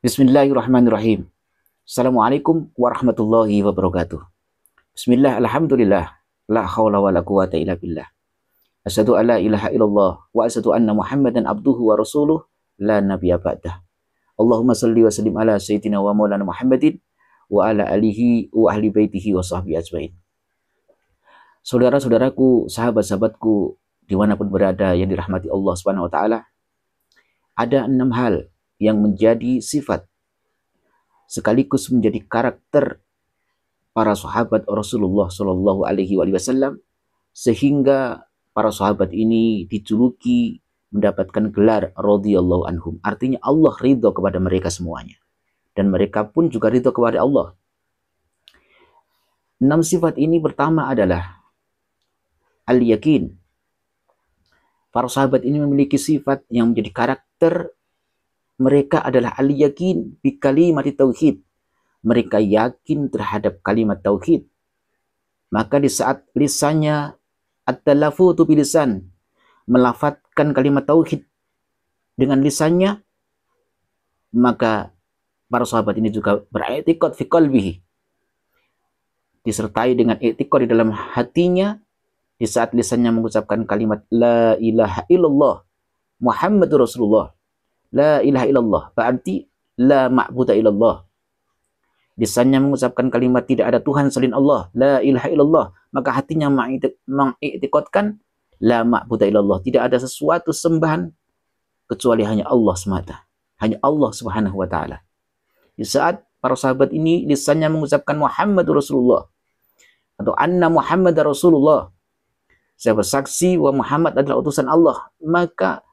Bismillahirrahmanirrahim. Assalamualaikum warahmatullahi wabarakatuh. Bismillah, alhamdulillah. La hawla wa la quwata illa billah. Asyhadu an la ilaha illallah wa asyhadu anna Muhammadan abduhu wa rasuluh la nabiyya ba'dah. Allahumma salli wa sallim ala sayyidina wa maulana Muhammadin wa ala alihi wa ahli baitihi wa sahbihi ajmain. Saudara-saudaraku, sahabat-sahabatku dimanapun berada yang dirahmati Allah Subhanahu wa taala, ada 6 hal yang menjadi sifat sekaligus menjadi karakter para sahabat Rasulullah Shallallahu Alaihi Wasallam, sehingga para sahabat ini dijuluki mendapatkan gelar radhiyallahu anhum. Artinya Allah ridho kepada mereka semuanya, dan mereka pun juga ridho kepada Allah. 6 sifat ini pertama adalah al-yakin. Para sahabat ini memiliki sifat yang menjadi karakter mereka adalah al-yakin bi kalimati tauhid. Mereka yakin terhadap kalimat tauhid. Maka di saat lisannya at-talafutu bilisan, melafadzkan kalimat tauhid dengan lisannya, maka para sahabat ini juga beriktikad fi qalbihi, disertai dengan iktikad di dalam hatinya di saat lisannya mengucapkan kalimat la ilaha illallah Muhammadur Rasulullah. La ilaha illallah berarti la ma'budu illallah. Lisannya mengucapkan kalimat tidak ada Tuhan selain Allah, la ilaha illallah, maka hatinya mengiktikadkan la ma'budu illallah, tidak ada sesuatu sembahan kecuali hanya Allah semata, hanya Allah Subhanahu wa taala. Di saat para sahabat ini lisannya mengucapkan Muhammadur Rasulullah atau anna Muhammadar Rasulullah, saya bersaksi bahwa Muhammad adalah utusan Allah, maka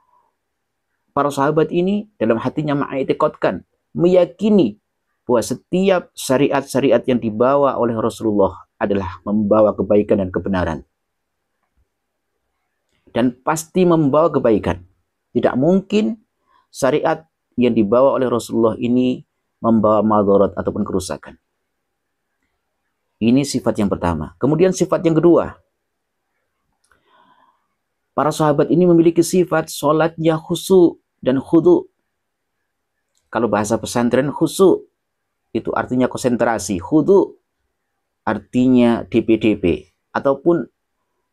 para sahabat ini dalam hatinya mengiktikadkan, meyakini bahwa setiap syariat-syariat yang dibawa oleh Rasulullah adalah membawa kebaikan dan kebenaran. Dan pasti membawa kebaikan. Tidak mungkin syariat yang dibawa oleh Rasulullah ini membawa madarat ataupun kerusakan. Ini sifat yang pertama. Kemudian sifat yang kedua, para sahabat ini memiliki sifat sholatnya khusyuk dan khudu. Kalau bahasa pesantren, khusyuk itu artinya konsentrasi, khudu artinya DP-DP ataupun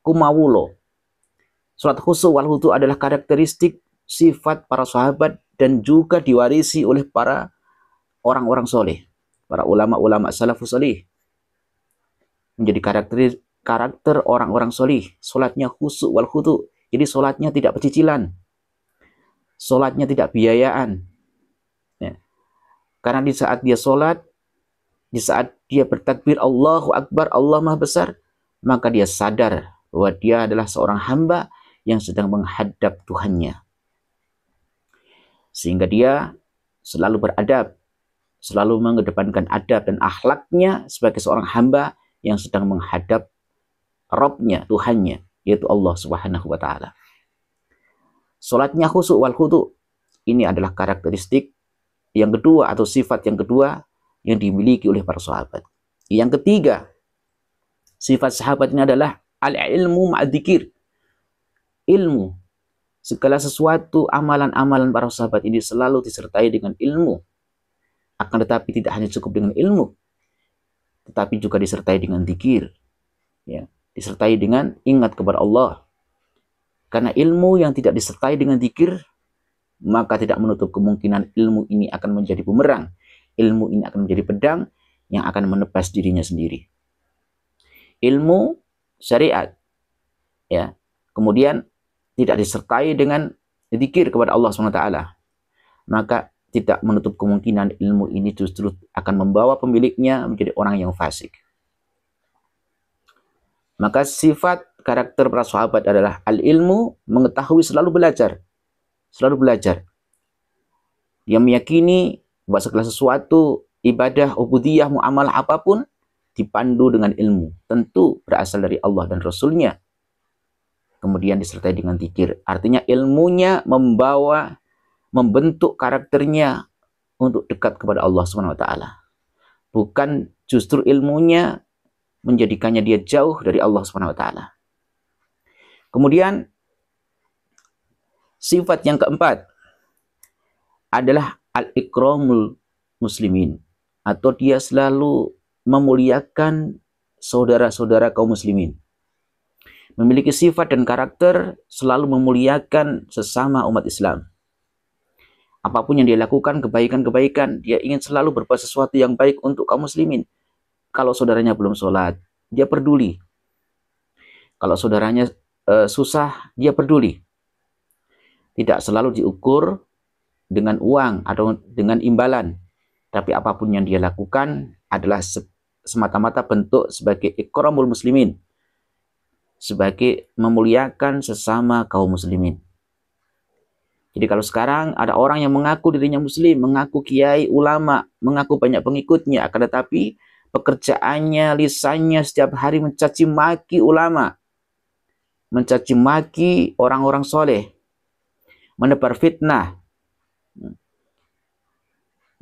kumawulo. Sholat khusyuk wal khudu adalah karakteristik sifat para sahabat dan juga diwarisi oleh para orang-orang soleh, para ulama-ulama salafus soleh. Menjadi karakter orang-orang soleh, sholatnya khusyuk wal khudu. Jadi sholatnya tidak pecicilan, sholatnya tidak biayaan. Ya. Karena di saat dia sholat, di saat dia bertakbir Allahu Akbar, Allah Maha Besar, maka dia sadar bahwa dia adalah seorang hamba yang sedang menghadap Tuhannya. Sehingga dia selalu beradab, selalu mengedepankan adab dan akhlaknya sebagai seorang hamba yang sedang menghadap Rabbnya, Tuhannya, yaitu Allah Subhanahu wa taala. Salatnya khusyuk wal khudu. Ini adalah karakteristik yang kedua atau sifat yang kedua yang dimiliki oleh para sahabat. Yang ketiga, sifat sahabat ini adalah al-ilmu ma'adzikir. Ilmu. Segala sesuatu, amalan-amalan para sahabat ini selalu disertai dengan ilmu. Akan tetapi tidak hanya cukup dengan ilmu, tetapi juga disertai dengan zikir. Ya, disertai dengan ingat kepada Allah. Karena ilmu yang tidak disertai dengan zikir, maka tidak menutup kemungkinan ilmu ini akan menjadi bumerang. Ilmu ini akan menjadi pedang yang akan menebas dirinya sendiri. Ilmu syariat, ya, kemudian tidak disertai dengan zikir kepada Allah SWT, maka tidak menutup kemungkinan ilmu ini justru akan membawa pemiliknya menjadi orang yang fasik. Maka sifat karakter para sahabat adalah al-ilmu, mengetahui, selalu belajar. Selalu belajar. Dia meyakini bahwa segala sesuatu, ibadah, ubudiyah, muamalah apapun, dipandu dengan ilmu. Tentu berasal dari Allah dan Rasulnya. Kemudian disertai dengan zikir. Artinya ilmunya membentuk karakternya untuk dekat kepada Allah SWT. Bukan justru ilmunya menjadikannya dia jauh dari Allah SWT. Kemudian sifat yang keempat adalah al-ikramul muslimin, atau dia selalu memuliakan saudara-saudara kaum muslimin. Memiliki sifat dan karakter selalu memuliakan sesama umat Islam. Apapun yang dia lakukan, kebaikan-kebaikan, dia ingin selalu berbuat sesuatu yang baik untuk kaum muslimin. Kalau saudaranya belum sholat, dia peduli. Kalau saudaranya susah, dia peduli. Tidak selalu diukur dengan uang atau dengan imbalan. Tapi apapun yang dia lakukan adalah semata-mata bentuk sebagai ikramul muslimin, sebagai memuliakan sesama kaum muslimin. Jadi kalau sekarang ada orang yang mengaku dirinya muslim, mengaku kiai, ulama, mengaku banyak pengikutnya, akan tetapi pekerjaannya, lisannya setiap hari mencaci maki ulama, mencaci maki orang-orang soleh, menebar fitnah,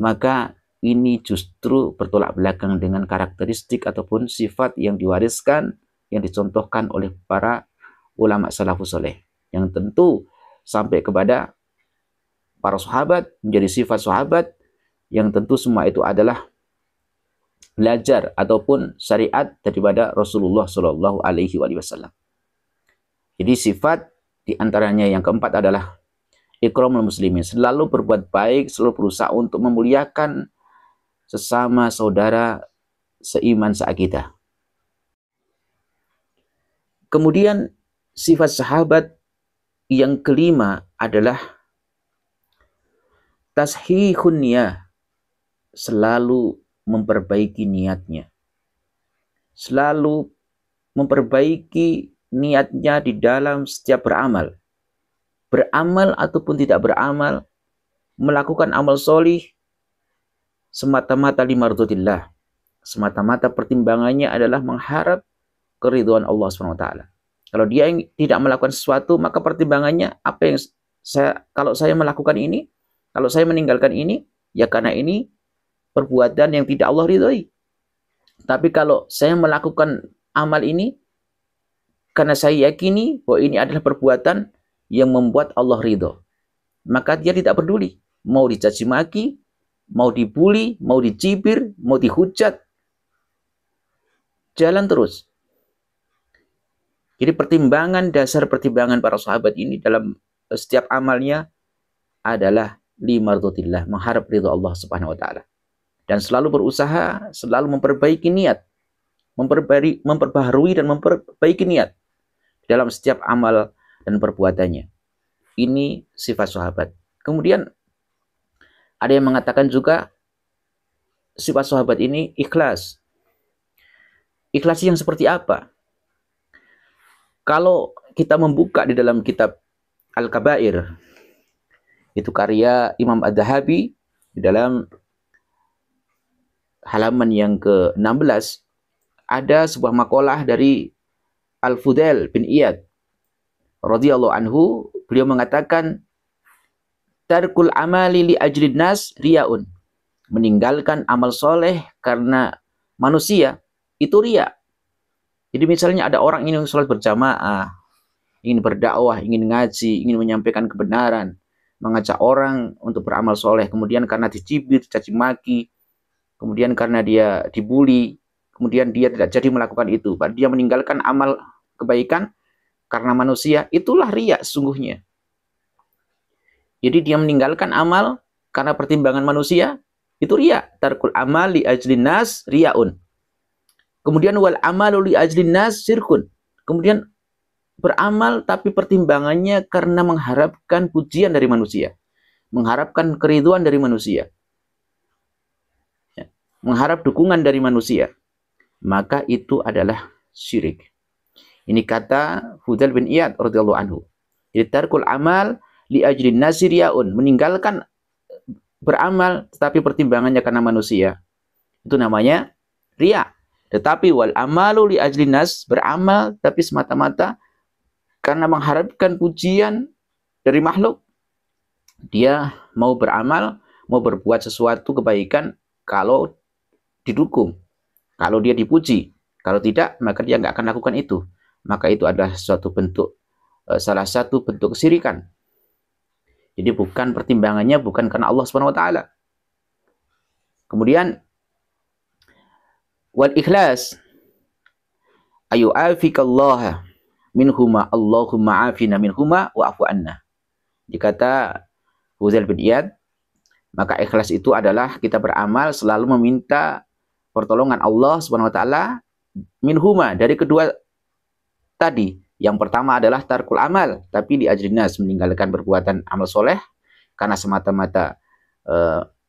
maka ini justru bertolak belakang dengan karakteristik ataupun sifat yang diwariskan, yang dicontohkan oleh para ulama salafus soleh, yang tentu sampai kepada para sahabat, menjadi sifat sahabat, yang tentu semua itu adalah belajar ataupun syariat daripada Rasulullah Shallallahu Alaihi Wasallam. Jadi sifat diantaranya yang keempat adalah ikramul muslimin, selalu berbuat baik, selalu berusaha untuk memuliakan sesama saudara seiman seakidah. Kemudian sifat sahabat yang kelima adalah tashihun niyah, selalu memperbaiki niatnya. Selalu memperbaiki niatnya di dalam setiap beramal. Beramal ataupun tidak beramal, melakukan amal solih semata-mata limardhatillah. Semata-mata pertimbangannya adalah mengharap keridhaan Allah SWT. Kalau dia tidak melakukan sesuatu, maka pertimbangannya apa yang kalau saya melakukan ini, kalau saya meninggalkan ini, ya karena ini perbuatan yang tidak Allah ridhoi. Tapi kalau saya melakukan amal ini, karena saya yakini bahwa ini adalah perbuatan yang membuat Allah ridho, maka dia tidak peduli. Mau dicaci maki, mau dibully, mau dicibir, mau dihujat, jalan terus. Jadi dasar pertimbangan para sahabat ini dalam setiap amalnya adalah limardhatillah, mengharap ridho Allah Subhanahu wa taala. Dan selalu berusaha, selalu memperbaiki niat, memperbaharui dan memperbaiki niat dalam setiap amal dan perbuatannya. Ini sifat sahabat. Kemudian ada yang mengatakan juga sifat sahabat ini ikhlas. Ikhlas yang seperti apa? Kalau kita membuka di dalam kitab Al-Kabair, itu karya Imam Ad-Dhahabi, di dalam halaman yang ke-16 ada sebuah makalah dari Al-Fudail bin Iyad radhiyallahu anhu. Beliau mengatakan, tarkul amali li ajlin nas riyaun, meninggalkan amal soleh karena manusia itu riya. Jadi misalnya ada orang ingin sholat berjamaah, ingin berdakwah, ingin ngaji, ingin menyampaikan kebenaran, mengajak orang untuk beramal soleh, kemudian karena dicibir, caci maki, kemudian karena dia dibully, kemudian dia tidak jadi melakukan itu, dia meninggalkan amal kebaikan karena manusia, itulah riya sesungguhnya. Jadi dia meninggalkan amal karena pertimbangan manusia, itu riya. Tarkul amal li ajlin nas riyaun. Kemudian wal amalu li ajlin nas syirkun. Kemudian beramal tapi pertimbangannya karena mengharapkan pujian dari manusia, mengharapkan keriduan dari manusia, mengharap dukungan dari manusia, maka itu adalah syirik. Ini kata Fudail bin Iyad radhiyallahu anhu. Jadi tarkul amal li ajlin nas riyaun, meninggalkan beramal tetapi pertimbangannya karena manusia, itu namanya riya. Tetapi wal amalu li ajlin nas, beramal tapi semata-mata karena mengharapkan pujian dari makhluk. Dia mau beramal, mau berbuat sesuatu kebaikan kalau didukung, kalau dia dipuji. Kalau tidak, maka dia nggak akan lakukan itu. Maka itu adalah suatu bentuk, salah satu bentuk kesyirikan. Jadi bukan pertimbangannya bukan karena Allah Subhanahu wa taala. Kemudian wal ikhlas ayu afikallaha minhuma Allahumma afina minhuma wa afu anna. Dikata Fudail bin Iyad, maka ikhlas itu adalah kita beramal selalu meminta pertolongan Allah Subhanahu wa taala minhuma, dari kedua tadi. Yang pertama adalah tarkul amal, tapi di ajrinas, meninggalkan perbuatan amal soleh karena semata-mata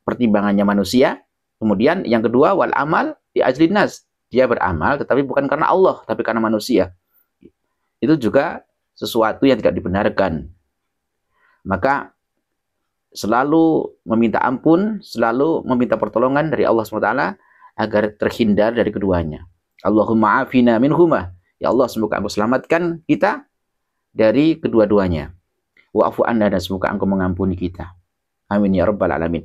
pertimbangannya manusia. Kemudian yang kedua wal amal di ajrinas, dia beramal tetapi bukan karena Allah tapi karena manusia. Itu juga sesuatu yang tidak dibenarkan. Maka selalu meminta ampun, selalu meminta pertolongan dari Allah SWT agar terhindar dari keduanya. Allahumma afina minhuma, ya Allah semoga Engkau selamatkan kita dari kedua-duanya. Wa'fu anna, dan semoga Engkau mengampuni kita. Amin ya rabbal alamin.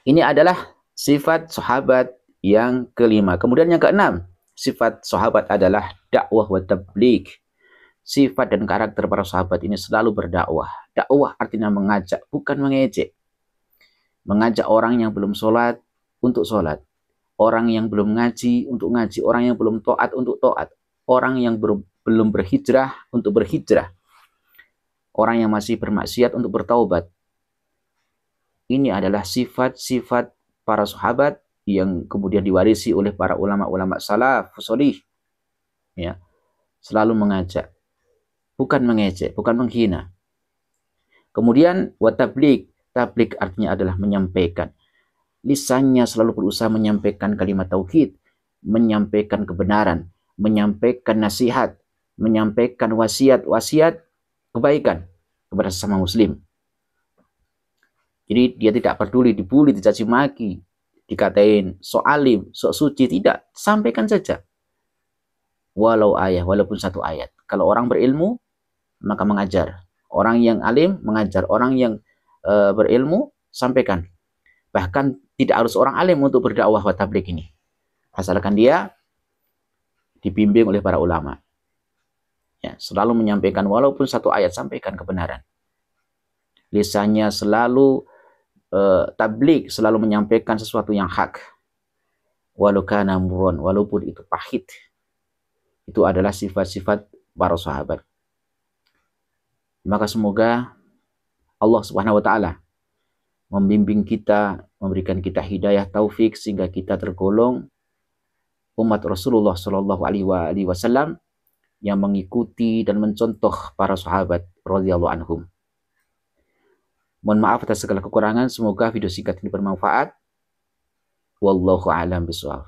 Ini adalah sifat sahabat yang kelima. Kemudian yang keenam, sifat sahabat adalah dakwah wa tabligh. Sifat dan karakter para sahabat ini selalu berdakwah. Dakwah artinya mengajak, bukan mengejek. Mengajak orang yang belum sholat untuk sholat. Orang yang belum ngaji untuk ngaji. Orang yang belum taat untuk taat. Orang yang belum berhijrah untuk berhijrah. Orang yang masih bermaksiat untuk bertaubat. Ini adalah sifat-sifat para sahabat yang kemudian diwarisi oleh para ulama-ulama salaf sholih. Ya, selalu mengajak, bukan mengejek, bukan menghina. Kemudian watablik, tablik artinya adalah menyampaikan. Lisannya selalu berusaha menyampaikan kalimat tauhid, menyampaikan kebenaran, menyampaikan nasihat, menyampaikan wasiat kebaikan kepada sesama muslim. Jadi dia tidak peduli dibully, dicaci maki, dikatain sok alim, sok suci, tidak. Sampaikan saja. Walaupun satu ayat. Kalau orang berilmu, maka mengajar. Orang yang alim mengajar. Orang yang berilmu, sampaikan. Bahkan tidak harus orang alim untuk berdakwah wa tabligh ini. Asalkan dia dibimbing oleh para ulama. Ya, selalu menyampaikan walaupun satu ayat, sampaikan kebenaran. Lisannya selalu tabligh, selalu menyampaikan sesuatu yang hak. Walau kana murran, walaupun itu pahit. Itu adalah sifat-sifat para sahabat. Maka semoga Allah Subhanahu wa taala membimbing kita, memberikan kita hidayah taufik sehingga kita tergolong umat Rasulullah Shallallahu alaihi wasallam yang mengikuti dan mencontoh para sahabat radhiyallahu anhum. Mohon maaf atas segala kekurangan, semoga video singkat ini bermanfaat. Wallahu a'lam bishawab.